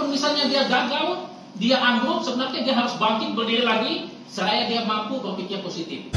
kalaupun misalnya dia gagal, dia ambruk, sebenarnya dia harus bangkit berdiri lagi, seraya dia mampu berpikir positif.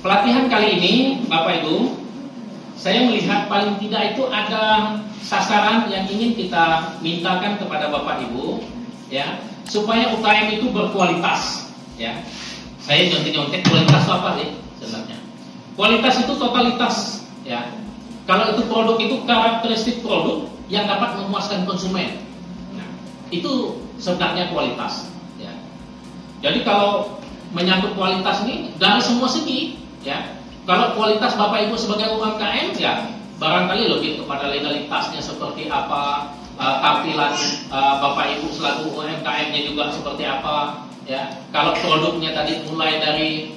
Pelatihan kali ini, Bapak Ibu, saya melihat paling tidak itu ada sasaran yang ingin kita mintakan kepada Bapak Ibu, ya, supaya UKM itu berkualitas, ya. Saya nyontek kualitas itu apa sih sebenarnya? Kualitas itu totalitas, ya. Kalau itu produk itu karakteristik produk yang dapat memuaskan konsumen, nah, itu sebenarnya kualitas, ya. Jadi kalau menyangkut kualitas ini dari semua segi, ya, kalau kualitas Bapak Ibu sebagai UMKM, ya, barangkali lebih kepada legalitasnya seperti apa, tampilan Bapak Ibu selaku UMKM-nya juga seperti apa, ya. Kalau produknya tadi mulai dari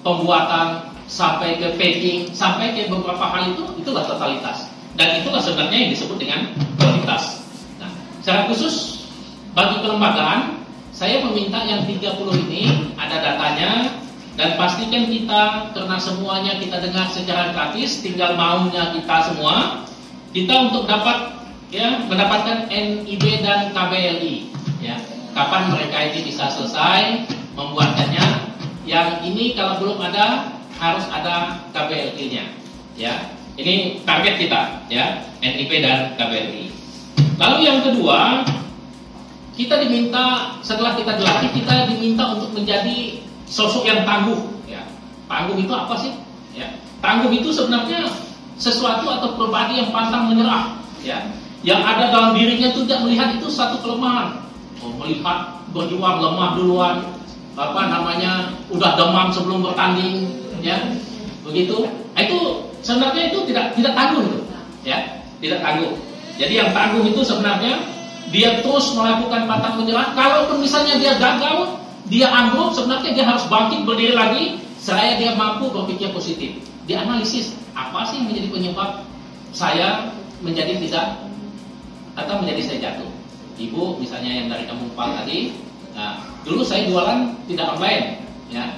pembuatan sampai ke packing, sampai ke beberapa hal itulah totalitas. Dan itulah sebenarnya yang disebut dengan kualitas. Nah, secara khusus bagi kelembagaan, saya meminta yang 30 ini ada datanya. Dan pastikan kita, karena semuanya kita dengar secara gratis, tinggal maunya kita semua, kita untuk dapat, ya, mendapatkan NIB dan KBLI, ya. Kapan mereka ini bisa selesai membuatkannya? Yang ini kalau belum ada, harus ada KBLI-nya, ya. Ini target kita, ya, NIB dan KBLI. Lalu yang kedua, kita diminta, setelah kita dilatih, kita diminta untuk menjadi sosok yang tangguh, ya. Tangguh itu apa sih? Ya. Tangguh itu sebenarnya sesuatu atau pribadi yang pantang menyerah, ya. Yang ada dalam dirinya itu tidak melihat itu satu kelemahan. Melihat berjuang lemah duluan, udah demam sebelum bertanding, ya. Begitu. Nah, itu sebenarnya itu tidak tangguh itu, ya. Tidak tangguh. Jadi yang tangguh itu sebenarnya dia terus melakukan pantang menyerah. Kalaupun misalnya dia gagal, dia ambruk, sebenarnya dia harus bangkit berdiri lagi, seraya dia mampu berpikir positif. Dianalisis, apa sih yang menjadi penyebab saya menjadi tidak, atau menjadi saya jatuh. Ibu misalnya yang dari Kampung Pal tadi, nah, dulu saya jualan tidak online, ya.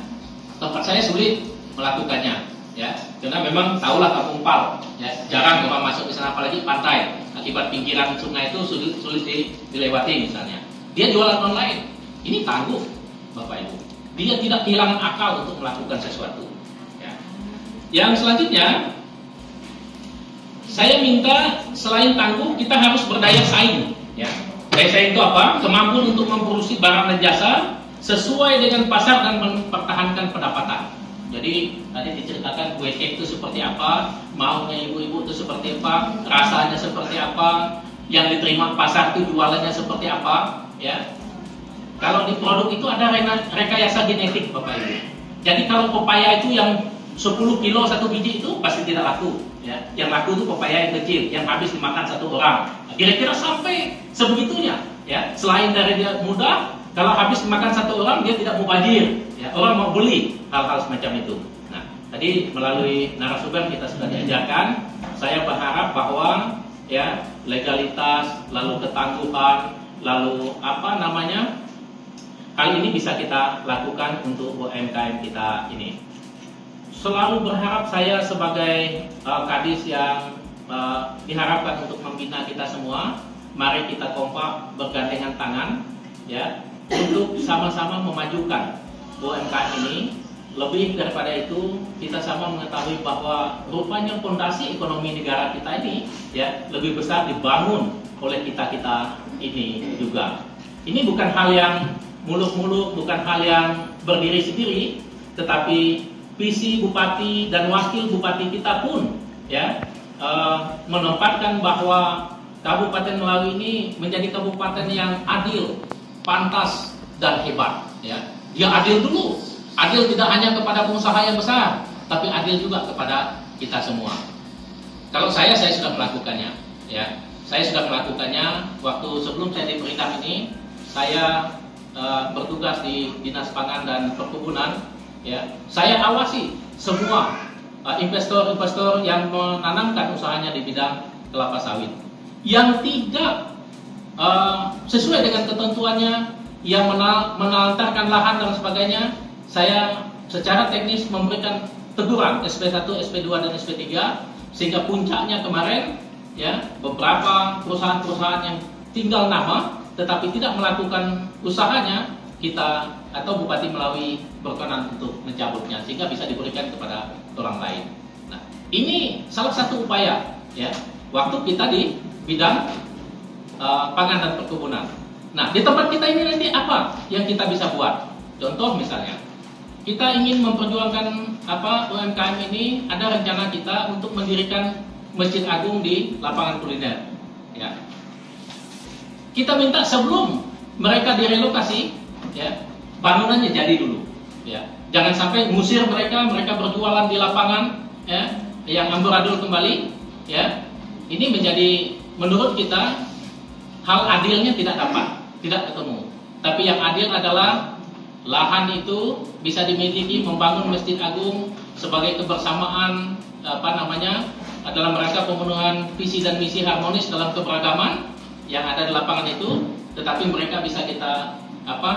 Tempat saya sulit melakukannya, ya. Karena memang tahulah Kampung Pal, ya, jarang orang masuk ke sana, apalagi pantai. Akibat pinggiran sungai itu sulit dilewati misalnya. Dia jualan online, ini tangguh. Bapak Ibu, dia tidak kehilangan akal untuk melakukan sesuatu, ya. Yang selanjutnya, saya minta selain tangguh, kita harus berdaya saing, ya. Daya saing itu apa? Kemampuan untuk memproduksi barang dan jasa sesuai dengan pasar dan mempertahankan pendapatan. Jadi tadi diceritakan kue cake itu seperti apa, maunya ibu-ibu itu seperti apa, rasanya seperti apa, yang diterima pasar itu jualannya seperti apa, ya. Kalau di produk itu ada rekayasa genetik, Bapak Ibu. Jadi kalau pepaya itu yang 10 kilo satu biji itu pasti tidak laku, ya. Yang laku itu pepaya yang kecil, yang habis dimakan satu orang. Kira-kira sampai sebegitunya, ya. Selain dari dia mudah, kalau habis dimakan satu orang dia tidak mubazir, ya. Orang mau beli hal-hal semacam itu. Nah, tadi melalui narasumber kita sudah diajarkan. Saya berharap bahwa, ya, legalitas, lalu ketangguhan, lalu hal ini bisa kita lakukan untuk UMKM kita ini. Selalu berharap saya sebagai kadis yang diharapkan untuk membina kita semua, mari kita kompak bergandengan tangan, ya, untuk sama-sama memajukan UMKM ini, lebih daripada itu, kita sama mengetahui bahwa rupanya fondasi ekonomi negara kita ini ya lebih besar dibangun oleh kita-kita ini juga. Ini bukan hal yang muluk-muluk, bukan hal yang berdiri sendiri, tetapi visi bupati dan wakil bupati kita pun ya menempatkan bahwa Kabupaten Melawi ini menjadi kabupaten yang adil, pantas dan hebat. Ya, dia adil dulu. Adil tidak hanya kepada pengusaha yang besar, tapi adil juga kepada kita semua. Kalau saya sudah melakukannya. Ya, saya sudah melakukannya. Waktu sebelum saya diperintah ini, saya bertugas di Dinas Pangan dan Perkebunan. Ya, saya awasi semua investor-investor yang menanamkan usahanya di bidang kelapa sawit yang tidak sesuai dengan ketentuannya, yang menelantarkan lahan dan sebagainya. Saya secara teknis memberikan teguran SP1, SP2 dan SP3, sehingga puncaknya kemarin ya beberapa perusahaan-perusahaan yang tinggal nama tetapi tidak melakukan usahanya, kita atau Bupati Melawi berkenan untuk mencabutnya sehingga bisa diberikan kepada orang lain. Nah, ini salah satu upaya ya waktu kita di bidang pangan dan perkebunan. Nah, di tempat kita ini nanti apa yang kita bisa buat? Contoh misalnya, kita ingin memperjuangkan UMKM ini, ada rencana kita untuk mendirikan Masjid Agung di lapangan kuliner. Ya. Kita minta sebelum mereka direlokasi, ya, bangunannya jadi dulu. Ya. Jangan sampai ngusir mereka berjualan di lapangan, ya, yang amburadul kembali. Ya. Ini menjadi menurut kita hal adilnya tidak ketemu. Tapi yang adil adalah lahan itu bisa dimiliki membangun Masjid Agung sebagai kebersamaan dalam rangka pemenuhan visi dan misi harmonis dalam keberagaman yang ada di lapangan itu, tetapi mereka bisa kita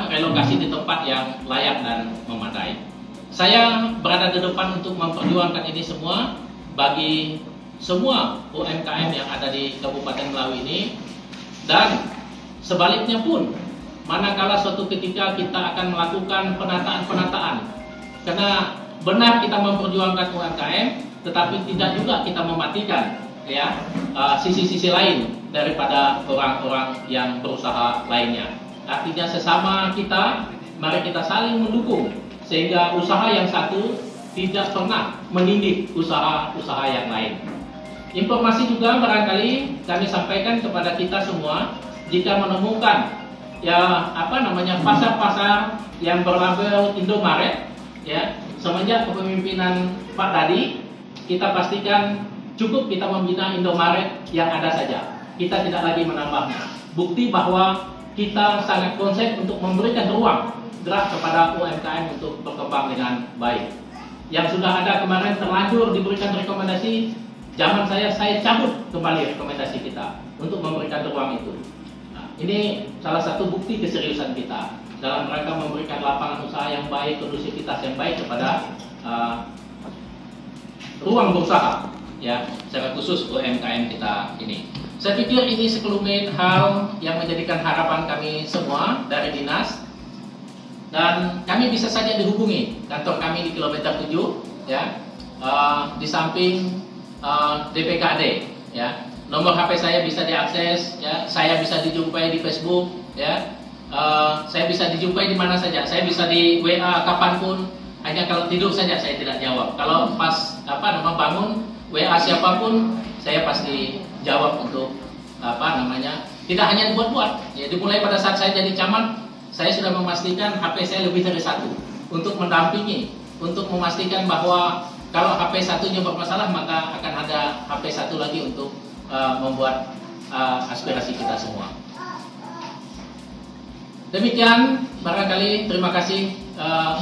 relokasi di tempat yang layak dan memadai. Saya berada di depan untuk memperjuangkan ini semua bagi semua UMKM yang ada di Kabupaten Melawi ini, dan sebaliknya pun manakala suatu ketika kita akan melakukan penataan, karena benar kita memperjuangkan UMKM, tetapi tidak juga kita mematikan ya sisi-sisi lain daripada orang-orang yang berusaha lainnya. Artinya sesama kita, mari kita saling mendukung sehingga usaha yang satu tidak pernah menindih usaha-usaha yang lain. Informasi juga barangkali kami sampaikan kepada kita semua, jika menemukan pasar-pasar yang berlabel Indomaret ya semenjak kepemimpinan Pak Dadi, kita pastikan cukup kita membina Indomaret yang ada saja, kita tidak lagi menambahnya. Bukti bahwa kita sangat konsep untuk memberikan ruang gerak kepada UMKM untuk berkembang dengan baik. Yang sudah ada kemarin terlanjur diberikan rekomendasi, zaman saya cabut kembali rekomendasi kita untuk memberikan ruang itu. Ini salah satu bukti keseriusan kita dalam rangka memberikan lapangan usaha yang baik, kondusivitas yang baik kepada ruang berusaha, ya, secara khusus UMKM kita ini. Saya pikir ini sekelumit hal yang menjadikan harapan kami semua dari dinas, dan kami bisa saja dihubungi kantor kami di kilometer 7, ya, di samping DPKAD, ya. Nomor HP saya bisa diakses, ya. Saya bisa dijumpai di Facebook, ya. Saya bisa dijumpai di mana saja. Saya bisa di WA kapanpun. Hanya kalau tidur saja saya tidak jawab. Kalau pas bangun WA siapapun, saya pasti jawab untuk tidak hanya dibuat-buat. Ya, dimulai pada saat saya jadi camat, saya sudah memastikan HP saya lebih dari satu untuk mendampingi, untuk memastikan bahwa kalau HP satunya bermasalah, maka akan ada HP satu lagi untuk membuat aspirasi kita semua. Demikian, barangkali terima kasih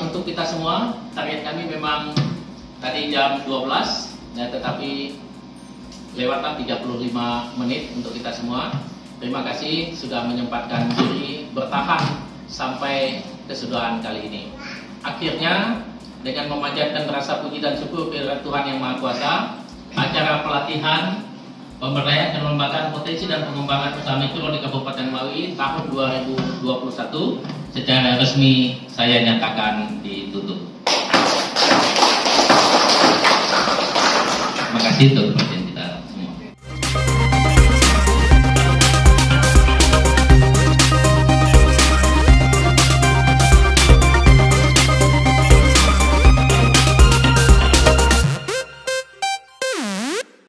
untuk kita semua. Target kami memang tadi jam 12, ya, tetapi lewatlah 35 menit untuk kita semua. Terima kasih sudah menyempatkan diri bertahan sampai kesudahan kali ini. Akhirnya, dengan memanjatkan rasa puji dan syukur kepada Tuhan Yang Maha Kuasa, acara pelatihan pemberdayaan dan pengembangan potensi dan pengembangan usaha mikro di Kabupaten Melawi tahun 2021 secara resmi saya nyatakan ditutup. kasih.